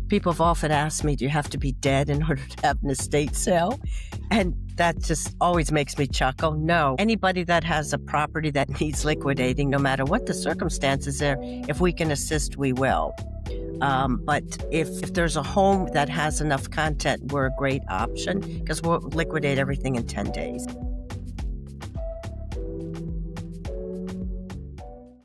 People have often asked me, do you have to be dead in order to have an estate sale? And that just always makes me chuckle. No, anybody that has a property that needs liquidating, no matter what the circumstances are, if we can assist, we will. But if there's a home that has enough content, we're a great option because we'll liquidate everything in 10 days.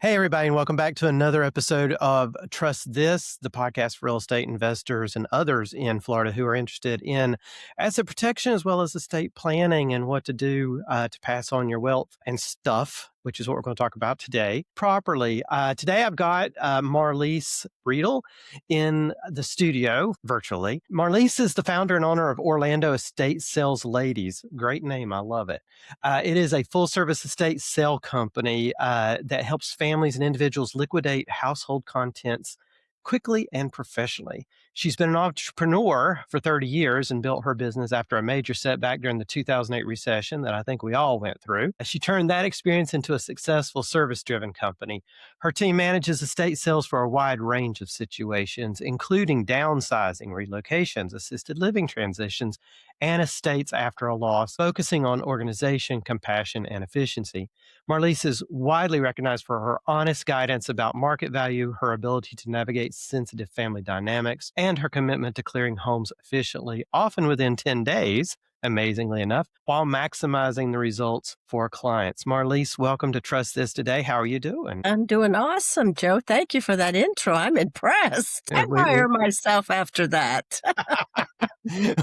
Hey, everybody, and welcome back to another episode of Trust This, the podcast for real estate investors and others in Florida who are interested in asset protection as well as estate planning and what to do to pass on your wealth and stuff, which is what we're going to talk about today properly. Today, I've got Marlies Bredel in the studio virtually. Marlise is the founder and owner of Orlando Estate Sales Ladies. Great name. I love it. It is a full-service estate sale company that helps families and individuals liquidate household contents quickly and professionally. She's been an entrepreneur for 30 years and built her business after a major setback during the 2008 recession that I think we all went through. She turned that experience into a successful service-driven company. Her team manages estate sales for a wide range of situations, including downsizing, relocations, assisted living transitions, and estates after a loss, focusing on organization, compassion, and efficiency. Marlise is widely recognized for her honest guidance about market value, her ability to navigate sensitive family dynamics, and her commitment to clearing homes efficiently, often within 10 days, amazingly enough, while maximizing the results for clients. Marlise, welcome to Trust This today. How are you doing? I'm doing awesome, Joe. Thank you for that intro. I'm impressed. I hire myself after that.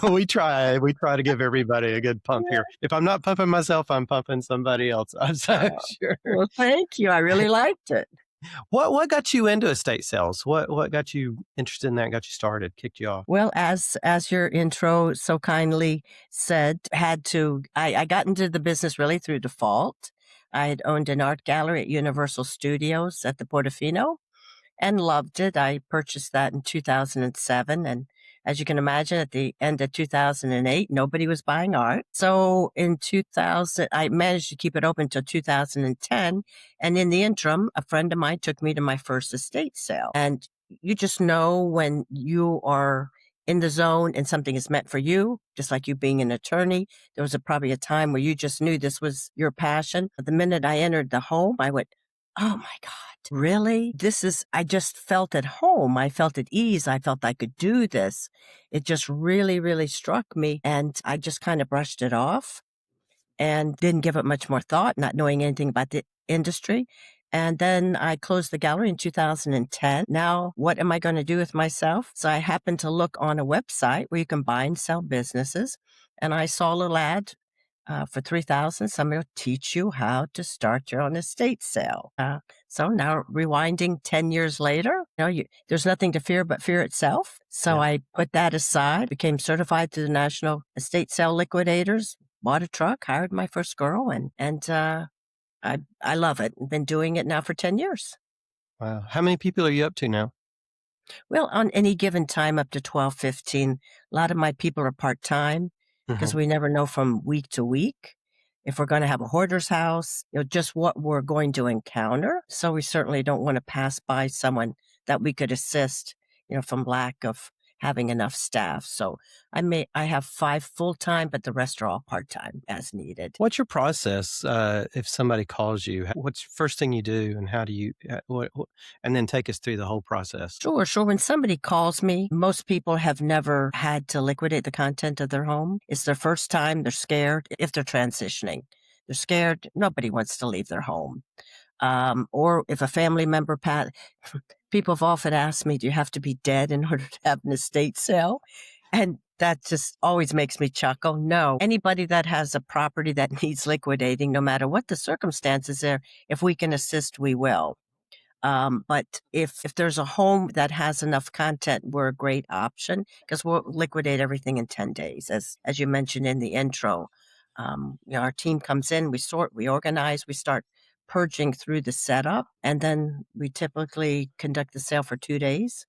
We try to give everybody a good pump here. If I'm not pumping myself, I'm pumping somebody else. I'm so sure. Well, thank you. I really liked it. What got you into estate sales? What got you interested in that? Got you started? Kicked you off? Well, as your intro so kindly said, I got into the business really through default. I had owned an art gallery at Universal Studios at the Portofino and loved it. I purchased that in 2007. And as you can imagine, at the end of 2008, nobody was buying art. So in 2000, I managed to keep it open until 2010. And in the interim, a friend of mine took me to my first estate sale. And you just know when you are in the zone and something is meant for you, just like you being an attorney. There was probably a time where you just knew this was your passion. The minute I entered the home, I went, oh my God, really? I just felt at home. I felt at ease. I felt I could do this. It just really, really struck me. And I just kind of brushed it off and didn't give it much more thought, not knowing anything about the industry. And then I closed the gallery in 2010. Now, what am I going to do with myself? So I happened to look on a website where you can buy and sell businesses. And I saw a little ad for $3,000, somebody will teach you how to start your own estate sale. So now rewinding 10 years later, there's nothing to fear but fear itself. So I put that aside, became certified to the National Estate Sale Liquidators, bought a truck, hired my first girl, and I love it. I've been doing it now for 10 years. Wow. How many people are you up to now? Well, on any given time, up to 12, 15. A lot of my people are part-time, because we never know from week to week if we're going to have a hoarder's house, just what we're going to encounter. So we certainly don't want to pass by someone that we could assist, from lack of having enough staff. So I have 5 full-time, but the rest are all part-time as needed. What's your process if somebody calls you? What's the first thing you do, and how do you, and then take us through the whole process? Sure. When somebody calls me, most people have never had to liquidate the content of their home. It's their first time. They're scared. If they're transitioning, they're scared. Nobody wants to leave their home. Or if a family member people have often asked me, do you have to be dead in order to have an estate sale? And that just always makes me chuckle. No, anybody that has a property that needs liquidating, no matter what the circumstances are, if we can assist, we will. But if there's a home that has enough content, we're a great option because we'll liquidate everything in 10 days. As you mentioned in the intro, our team comes in, we sort, we organize, we start purging through the setup, and then we typically conduct the sale for 2 days.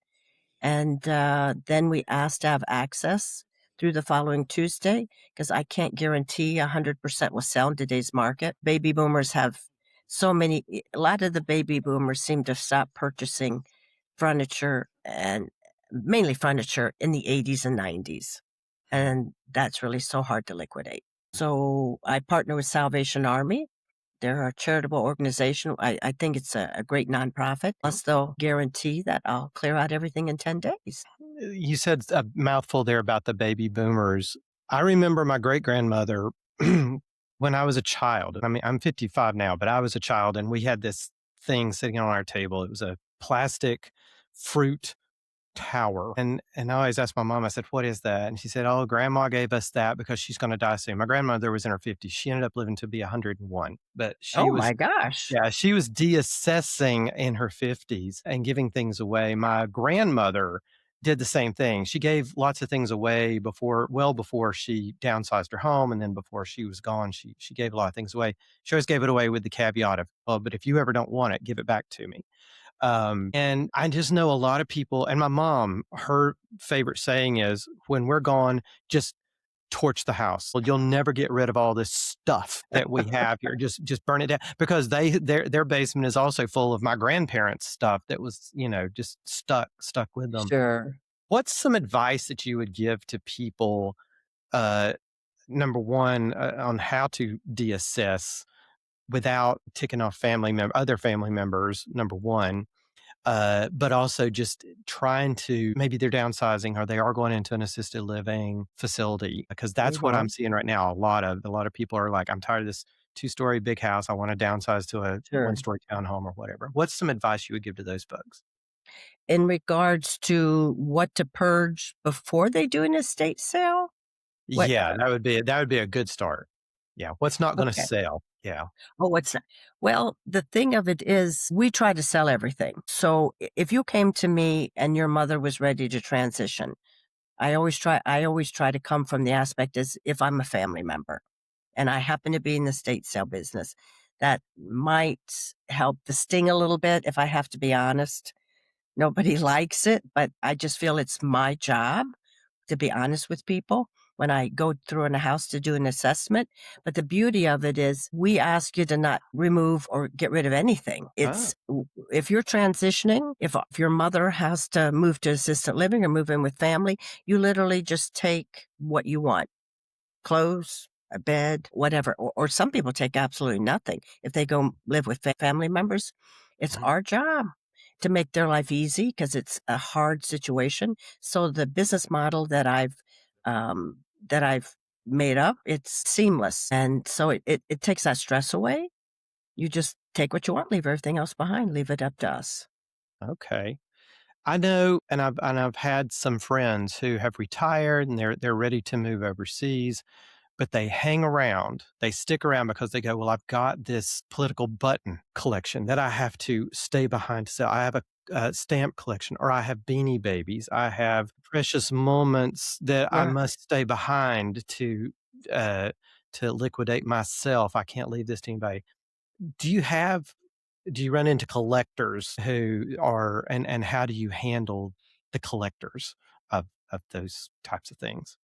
And then we ask to have access through the following Tuesday, because I can't guarantee 100% will sell in today's market. Baby boomers have a lot of the baby boomers seem to stop purchasing furniture and mainly furniture in the 80s and 90s. And that's really so hard to liquidate. So I partner with Salvation Army. They're a charitable organization. I think it's a great nonprofit. Plus, they'll guarantee that I'll clear out everything in 10 days. You said a mouthful there about the baby boomers. I remember my great grandmother when I was a child. I mean, I'm 55 now, but I was a child and we had this thing sitting on our table. It was a plastic fruit tower. And I always asked my mom, I said, what is that? And she said, oh, grandma gave us that because she's going to die soon. My grandmother was in her 50s. She ended up living to be 101, but Oh my gosh. yeah, she was deassessing in her 50s and giving things away. My grandmother did the same thing. She gave lots of things away well before she downsized her home. And then before she was gone, she gave a lot of things away. She always gave it away with the caveat of, oh, but if you ever don't want it, give it back to me. And I just know a lot of people, and my mom, her favorite saying is, when we're gone, just torch the house. Well, you'll never get rid of all this stuff that we have here. Just burn it down, because their basement is also full of my grandparents' stuff that was, just stuck with them. Sure. What's some advice that you would give to people? Number one, on how to deassess without ticking off other family members. Number one. But also just trying to, maybe they're downsizing or they are going into an assisted living facility, because that's what I'm Mhm. seeing right now. A lot of people are like, I'm tired of this 2-story big house. I want to downsize to a Sure. 1-story townhome or whatever. What's some advice you would give to those folks? In regards to what to purge before they do an estate sale? What Yeah, that would be a good start. Yeah. What's not going to okay. sell? Yeah. Oh, what's that? Well, the thing of it is we try to sell everything. So if you came to me and your mother was ready to transition, I always try to come from the aspect as if I'm a family member and I happen to be in the estate sale business. That might help the sting a little bit if I have to be honest. Nobody likes it, but I just feel it's my job to be honest with people when I go through in a house to do an assessment. But the beauty of it is we ask you to not remove or get rid of anything. Oh, If you're transitioning, if your mother has to move to assisted living or move in with family, you literally just take what you want, clothes, a bed, whatever. Or some people take absolutely nothing. If they go live with family members, it's mhm. our job to make their life easy because it's a hard situation. So the business model that I've made up, it's seamless. And so it takes that stress away. You just take what you want, leave everything else behind, leave it up to us. Okay. I know, and I've had some friends who have retired and they're ready to move overseas, but they hang around. They stick around because they go, well, I've got this political button collection that I have to stay behind to sell. I have a stamp collection, or I have Beanie Babies. I have precious moments that I Yeah. must stay behind uh, to liquidate myself. I can't leave this to anybody. Do you have do you run into collectors who are, and how do you handle the collectors of those types of things?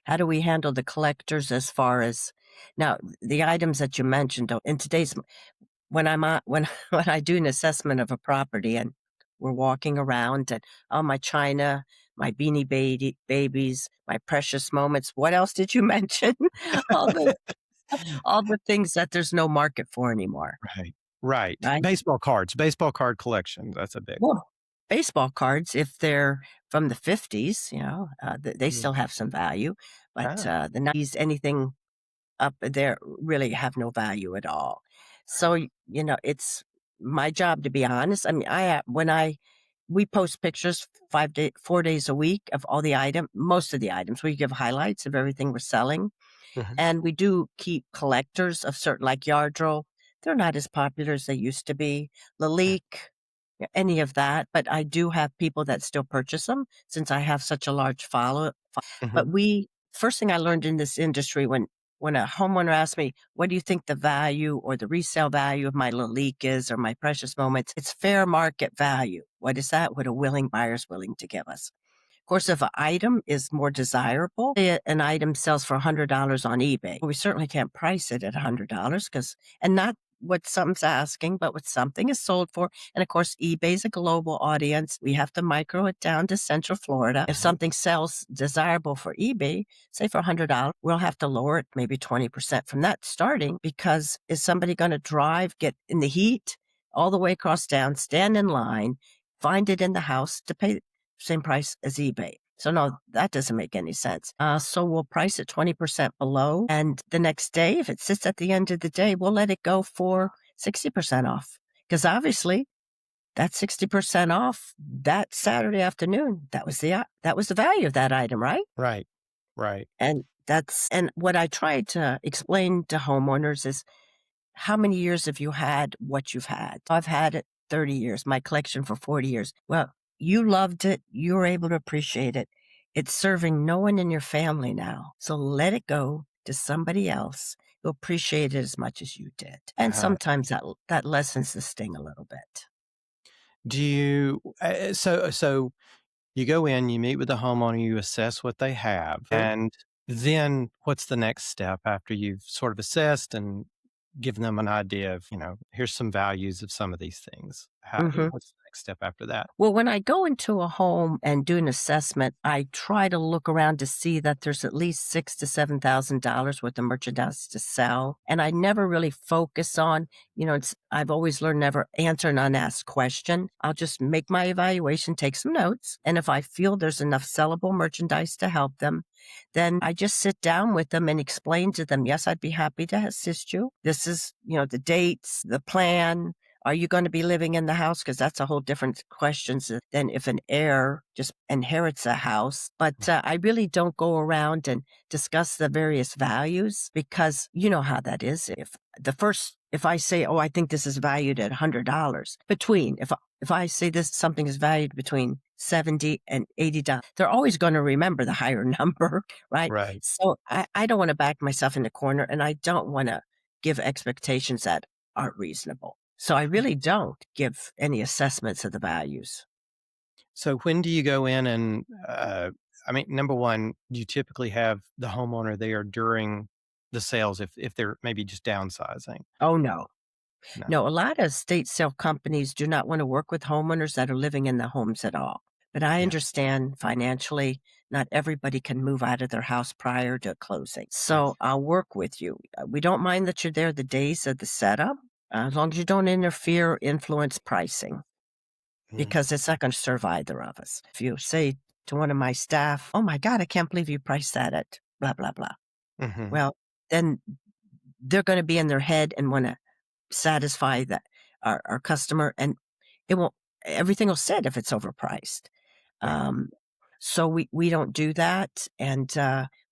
How do we handle the collectors as far as now the items that you mentioned in today's when I'm on when when I do an assessment of a property and we're walking around and, oh, my china, my babies, my precious moments. What else did you mention? All the all the things that there's no market for anymore, Right. Right. right? Baseball card collection. That's a big one. Well, baseball cards, if they're from the '50s, they Mhm. still have some value, but, Ah, the '90s, anything up there really have no value at all. So, it's my job to be honest. I mean, we post pictures 4 days a week of most of the items. We give highlights of everything we're selling. mhm, And we do keep collectors of certain, like Yardrell. They're not as popular as they used to be. Lalique, any of that. But I do have people that still purchase them since I have such a large follow. But mhm, first thing I learned in this industry when a homeowner asked me, what do you think the value or the resale value of my Lalique is or my precious moments? It's fair market value. What is that? What a willing buyer's willing to give us. Of course, if an item is more desirable, say an item sells for $100 on eBay, we certainly can't price it at $100 and not what something's asking, but what something is sold for. And of course, eBay's a global audience. We have to micro it down to Central Florida. If something sells desirable for eBay, say for $100, we'll have to lower it maybe 20% from that starting, because is somebody going to drive, get in the heat all the way across town, stand in line, find it in the house to pay the same price as eBay? So no, that doesn't make any sense. So we'll price it 20% below. And the next day, if it sits at the end of the day, we'll let it go for 60% off. Because obviously that 60% off that Saturday afternoon, that was the value of that item, right? Right. Right. And what I try to explain to homeowners is, how many years have you had what you've had? I've had it 30 years, my collection for 40 years. Well, you loved it. You were able to appreciate it. It's serving no one in your family now. So let it go to somebody else who appreciated it as much as you did. And sometimes that lessens the sting a little bit. Do you, so you go in, you meet with the homeowner, you assess what they have, and then what's the next step after you've sort of assessed and given them an idea of, here's some values of some of these things. Mhm. What's the next step after that? Well, when I go into a home and do an assessment, I try to look around to see that there's at least $6,000 to $7,000 worth of merchandise to sell. And I never really focus on, I've always learned never answer an unasked question. I'll just make my evaluation, take some notes. And if I feel there's enough sellable merchandise to help them, then I just sit down with them and explain to them, yes, I'd be happy to assist you. This is, the dates, the plan. Are you going to be living in the house? Because that's a whole different question than if an heir just inherits a house. But I really don't go around and discuss the various values, because you know how that is. If I say, oh, I think this is valued at $100, if I say something is valued between $70 and $80, they're always going to remember the higher number, right? Right. So I don't want to back myself in the corner, and I don't want to give expectations that aren't reasonable. So I really don't give any assessments of the values. So when do you go in and, number one, do you typically have the homeowner there during the sales if they're maybe just downsizing? Oh, no. No. No, a lot of estate sale companies do not want to work with homeowners that are living in the homes at all. But I Yeah. understand financially, not everybody can move out of their house prior to closing. Yes. So I'll work with you. We don't mind that you're there the days of the setup, as long as you don't interfere or influence pricing, Mm. because it's not going to serve either of us. If you say to one of my staff, oh my God, I can't believe you priced that at blah, blah, blah. Mhm. Well, then they're going to be in their head and want to satisfy our customer, and it won't, everything will sit if it's overpriced. Right. Um, so we don't do that, and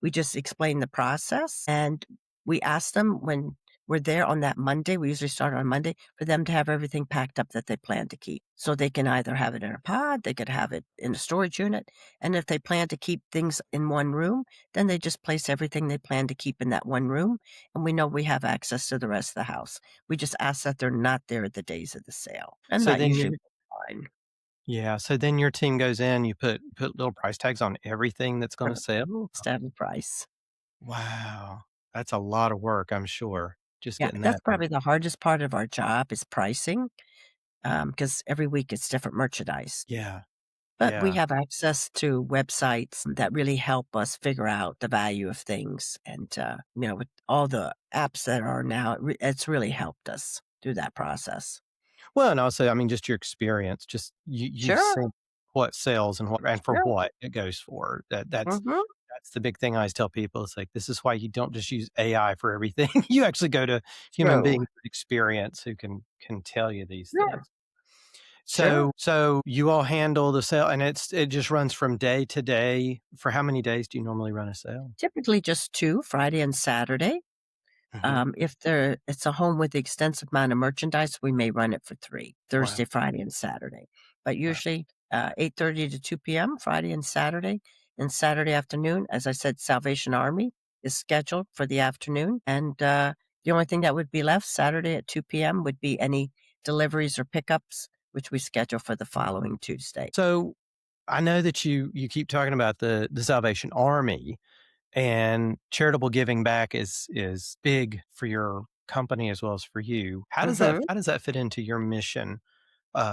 we just explain the process, and we ask them when we're there on that Monday. We usually start on Monday for them to have everything packed up that they plan to keep. So they can either have it in a pod, they could have it in a storage unit, and if they plan to keep things in one room, then they just place everything they plan to keep in that one room, and we know we have access to the rest of the house. We just ask that they're not there at the days of the sale, and So that then usually you is fine. Yeah, so then your team goes in, you put little price tags on everything that's gonna sell? To have a price. Wow. That's a lot of work, I'm sure, just Yeah, getting that's that done. probably the hardest part of our job is pricing, because every week it's different merchandise. Yeah, But we yeah. have access to websites that really help us figure out the value of things, and, with all the apps that are now, it's really helped us through that process. Well, and also, just your experience, just you've Sure, seen what sells and for sure. what it goes for. Mhm. That's the big thing I always tell people. It's like, this is why you don't just use AI for everything. You actually go to human True. beings with experience who can tell you these Sure, things. sure. So you all handle the sale, and it just runs from day to day. For how many days do you normally run a sale? Typically just 2, Friday and Saturday. Mhm. If it's a home with extensive amount of merchandise, we may run it for 3, Wow. Thursday, Friday, and Saturday. But Wow. usually 8:30 to 2 p.m., Friday and Saturday. And Saturday afternoon, as I said, Salvation Army is scheduled for the afternoon. And the only thing that would be left Saturday at 2 p.m. would be any deliveries or pickups, which we schedule for the following Tuesday. So I know that you keep talking about the Salvation Army, and charitable giving back is big for your company as well as for you. Mhm. How does that fit into your mission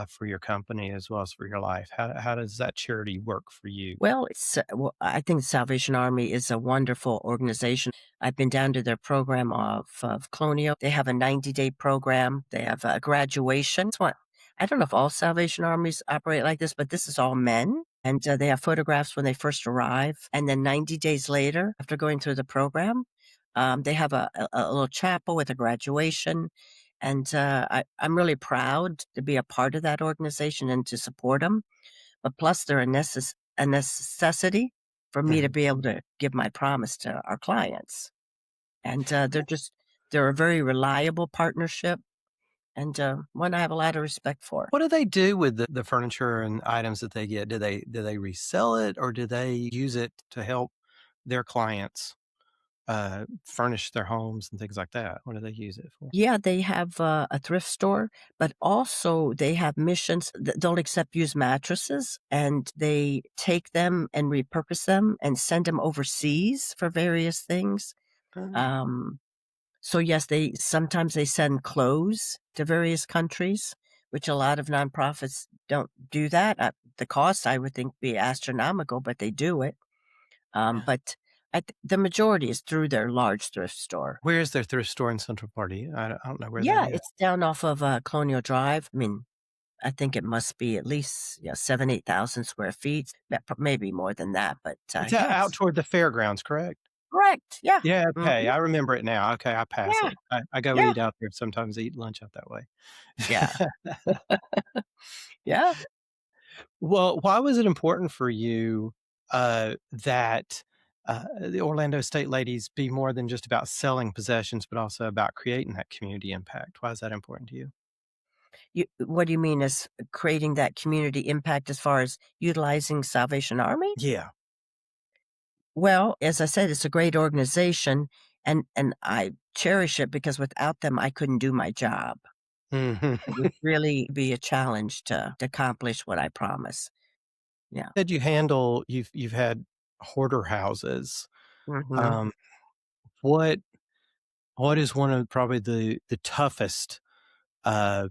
for your company as well as for your life? How does that charity work for you? I think Salvation Army is a wonderful organization. I've been down to their program of Colonial. They have a 90-day program. They have a graduation. I don't know if all Salvation Armies operate like this, but this is all men. And they have photographs when they first arrive. And then 90 days later, after going through the program, they have a little chapel with a graduation. And I'm really proud to be a part of that organization and to support them. But plus, they're a necessity for me to Mhm. be able to give my promise to our clients. And they're a very reliable partnership and one I have a lot of respect for. What do they do with the furniture and items that they get? Do they resell it or do they use it to help their clients furnish their homes and things like that? What do they use it for? Yeah, they have a thrift store, but also they have missions. They'll accept used mattresses and they take them and repurpose them and send them overseas for various things. Oh. Um, So yes, they sometimes they send clothes to various countries, which a lot of nonprofits don't do that. The cost I would think be astronomical, but they do it. Yeah. But the majority is through their large thrift store. Where is their thrift store in Central Party? I don't know where that Yeah, is. it's down off of Colonial Drive. I mean, I think it must be at least 7,000, 8,000 square feet, maybe more than that. But It's out yes, toward the fairgrounds, correct? correct. Yeah. Yeah, Hmm. okay, I remember it now. Okay, I pass Yeah. it. I go Yeah. eat out there sometimes, eat lunch out that way. Yeah. Yeah. Well, why was it important for you, that, the Orlando State Ladies be more than just about selling possessions, but also about creating that community impact? Why is that important to you? What do you mean as creating that community impact as far as utilizing Salvation Army? Yeah. Well, as I said, it's a great organization and I cherish it because without them, I couldn't do my job. Mhm. It would really be a challenge to accomplish what I promise. Yeah. Said you've had hoarder houses. Mhm. Um, what what is one of probably the toughest,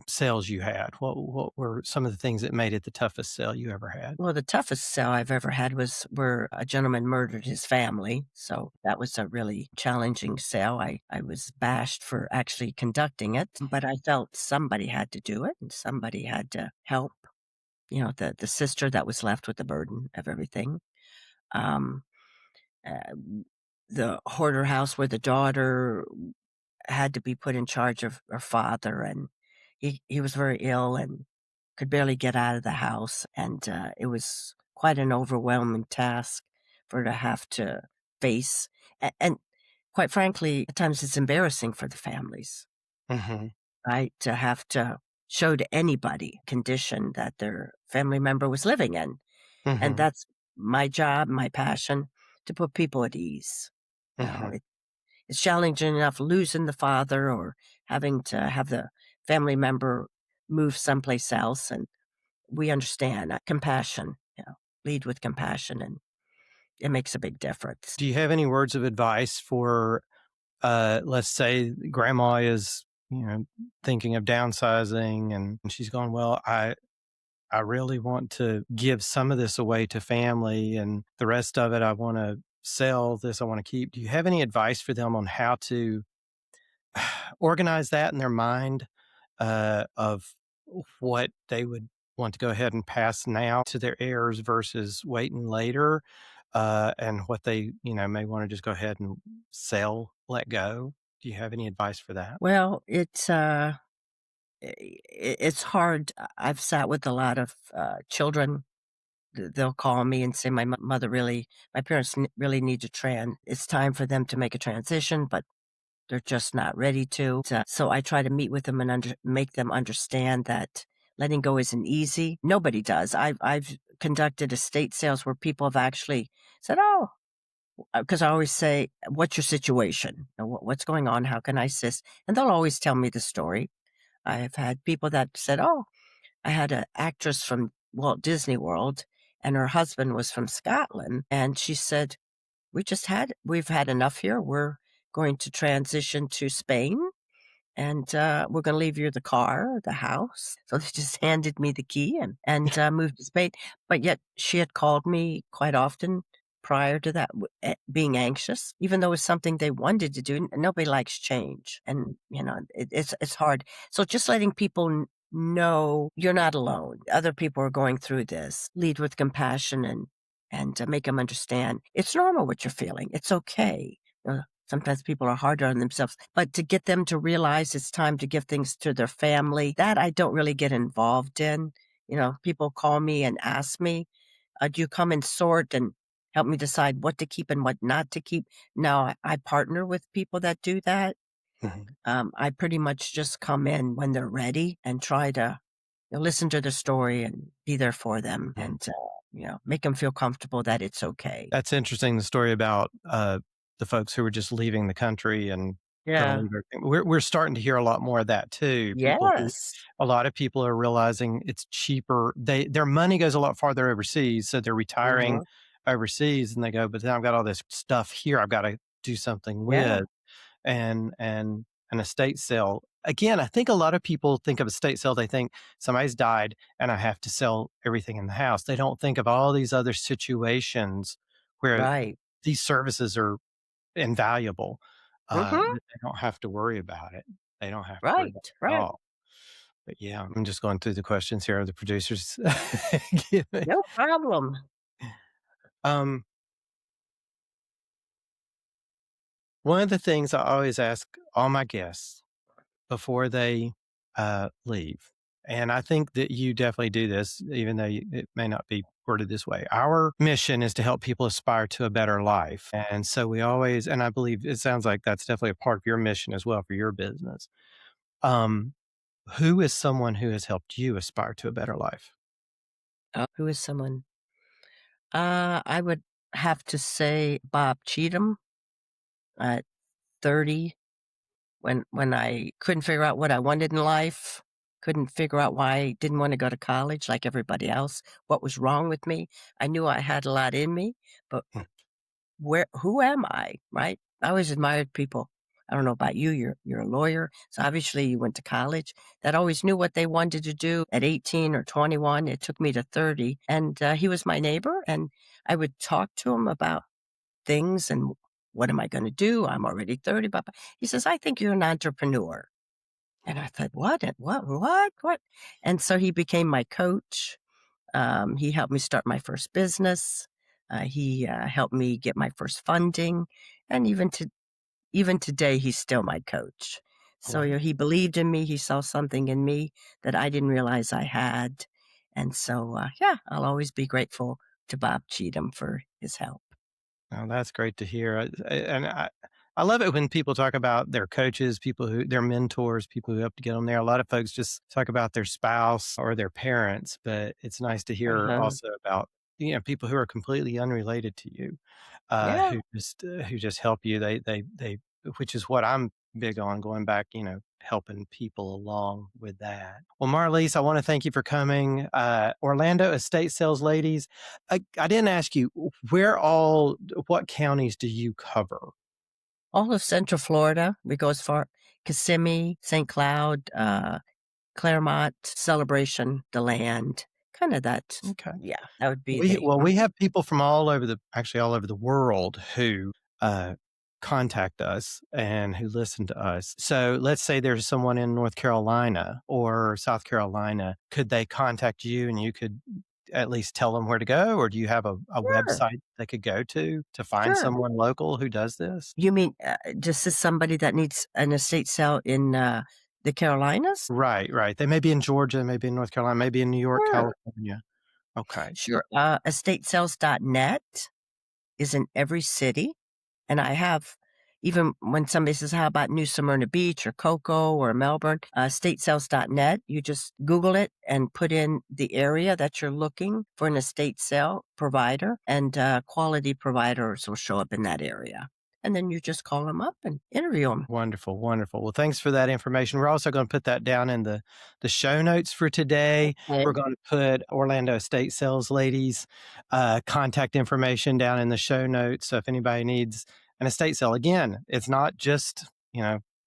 sales you had? What were some of the things that made it the toughest sale you ever had? Well, the toughest sell I've ever had was where a gentleman murdered his family, so that was a really challenging sale. I was bashed for actually conducting it, but I felt somebody had to do it and somebody had to help, the sister that was left with the burden of everything. Um, uh, the hoarder house where the daughter had to be put in charge of her father, and he was very ill and could barely get out of the house, and, it was quite an overwhelming task for her to have to face, and quite frankly, at times it's embarrassing for the families, Mhm, right? To have to show to anybody condition that their family member was living in, and mhm, that's my job, my passion, to put people at ease, you know? mhm. It's challenging enough losing the father or having to have the family member move someplace else, and we understand, compassion, lead with compassion, and it makes a big difference. Do you have any words of advice for, let's say grandma is, thinking of downsizing and she's going, "Well, I really want to give some of this away to family and the rest of it I wanna sell, this I wanna keep." Do you have any advice for them on how to organize that in their mind, of what they would want to go ahead and pass now to their heirs versus waiting later, and what they, may wanna just go ahead and sell, let go? Do you have any advice for that? Well, it's hard. I've sat with a lot of children. They'll call me and say, my parents really need to it's time for them to make a transition, but they're just not ready to. So I try to meet with them and make them understand that letting go isn't easy. Nobody does. I've conducted estate sales where people have actually said, "Oh," because I always say, "What's your situation? What's going on? How can I assist?" And they'll always tell me the story. I've had people that said, "Oh, I had an actress from Walt Disney World, and her husband was from Scotland, and she said." We've had enough here. We're going to transition to Spain. and we're going to leave you the car, the house. So they just handed me the key and moved to Spain. But yet she had called me quite often prior to that, being anxious, even though it's something they wanted to do. Nobody likes change, and it's hard. So just letting people know you're not alone. Other people are going through this. Lead with compassion and to make them understand it's normal what you're feeling. It's okay. Sometimes people are harder on themselves, but to get them to realize it's time to give things to their family, that I don't really get involved in. People call me and ask me, do you come and sort and help me decide what to keep and what not to keep? No, I partner with people that do that. Mhm. I pretty much just come in when they're ready and try to listen to their story and be there for them Mhm. and, make them feel comfortable that it's okay. That's interesting, the story about, the folks who were just leaving the country and gonna Yeah. leave everything. We're starting to hear a lot more of that too. Yes. A lot of people are realizing it's cheaper. Their money goes a lot farther overseas, so they're retiring Mhm. overseas, and they go, "But then I've got all this stuff here I've gotta do something Yeah. with." And an estate sale, again, I think a lot of people think of estate sale, they think somebody's died and I have to sell everything in the house. They don't think of all these other situations where Right. these services are invaluable, Mhm. that they don't have to worry about it. They don't have to worry about Right, it at right. all. But yeah, I'm just going through the questions here the producers give me. No problem. Um, One of the things I always ask all my guests before they leave, and I think that you definitely do this, even though it may not be worded this way. Our mission is to help people aspire to a better life. And so we always, and I believe it sounds like that's definitely a part of your mission as well for your business. Um, who is someone who has helped you aspire to a better life? Who is someone? I would have to say Bob Cheatham at 30 when I couldn't figure out what I wanted in life, couldn't figure out why I didn't wanna go to college like everybody else, what was wrong with me. I knew I had a lot in me, but who am I, right? I always admired people. I don't know about you, you're a lawyer, so obviously you went to college, that always knew what they wanted to do at 18 or 21. It took me to 30, and, he was my neighbor, and I would talk to him about things and what am I gonna do? I'm already 30, blah, blah. He says, "I think you're an entrepreneur." And I thought, "What? What?" And so he became my coach. He helped me start my first business. He helped me get my first funding, and even today, he's still my coach. So Wonderful. he believed in me. He saw something in me that I didn't realize I had, and so yeah, I'll always be grateful to Bob Cheatham for his help. Oh, that's great to hear. I love it when people talk about their coaches, people who their mentors, people who help to get them there. A lot of folks just talk about their spouse or their parents, but it's nice to hear Uh-huh. also about people who are completely unrelated to you, Yeah. who just help you. Which is what I'm big on, going back, helping people along with that. Well, Marlise, I want to thank you for coming. Orlando Estate Sales Ladies. I didn't ask you what counties do you cover? All of Central Florida. We go as far Kissimmee, St. Cloud, Claremont, Celebration, DeLand, kinda that. Okay. Yeah, that would be We the well, we have people from all over the world who uh, contact us and who listen to us. So let's say there's someone in North Carolina or South Carolina. Could they contact you and you could at least tell them where to go, or do you have a Sure, website they could go to find sure. someone local who does this? You mean, just as somebody that needs an estate sale in, the Carolinas? Right, right. They may be in Georgia, maybe in North Carolina, maybe in New York, Sure, California. Okay. sure. Estatesales.net is in every city. And I have even when somebody says, "How about New Smyrna Beach or Cocoa or Melbourne?" Statesales.net, you just Google it and put in the area that you're looking for an estate sale provider, and, quality providers will show up in that area. And then you just call them up and interview them. Wonderful, wonderful. Well, thanks for that information. We're also going to put that down in the show notes for today. Okay. We're going to put Orlando Estate Sales Ladies contact information down in the show notes. So if anybody needs an estate sale, again, it's not just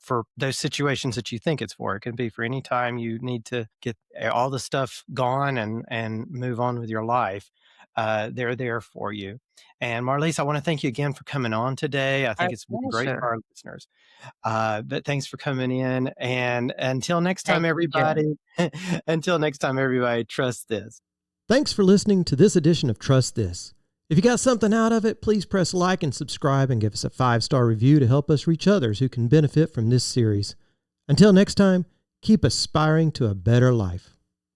for those situations that you think it's for. It can be for any time you need to get all the stuff gone and move on with your life. They're there for you. And Marlise, I want to thank you again for coming on today. I Our think it's been great for pleasure. our listeners. But thanks for coming in. And until next time, Thank you, Joe. everybody, until next time, everybody, trust this. Thanks for listening to this edition of Trust This. If you got something out of it, please press like and subscribe and give us a 5-star review to help us reach others who can benefit from this series. Until next time, keep aspiring to a better life.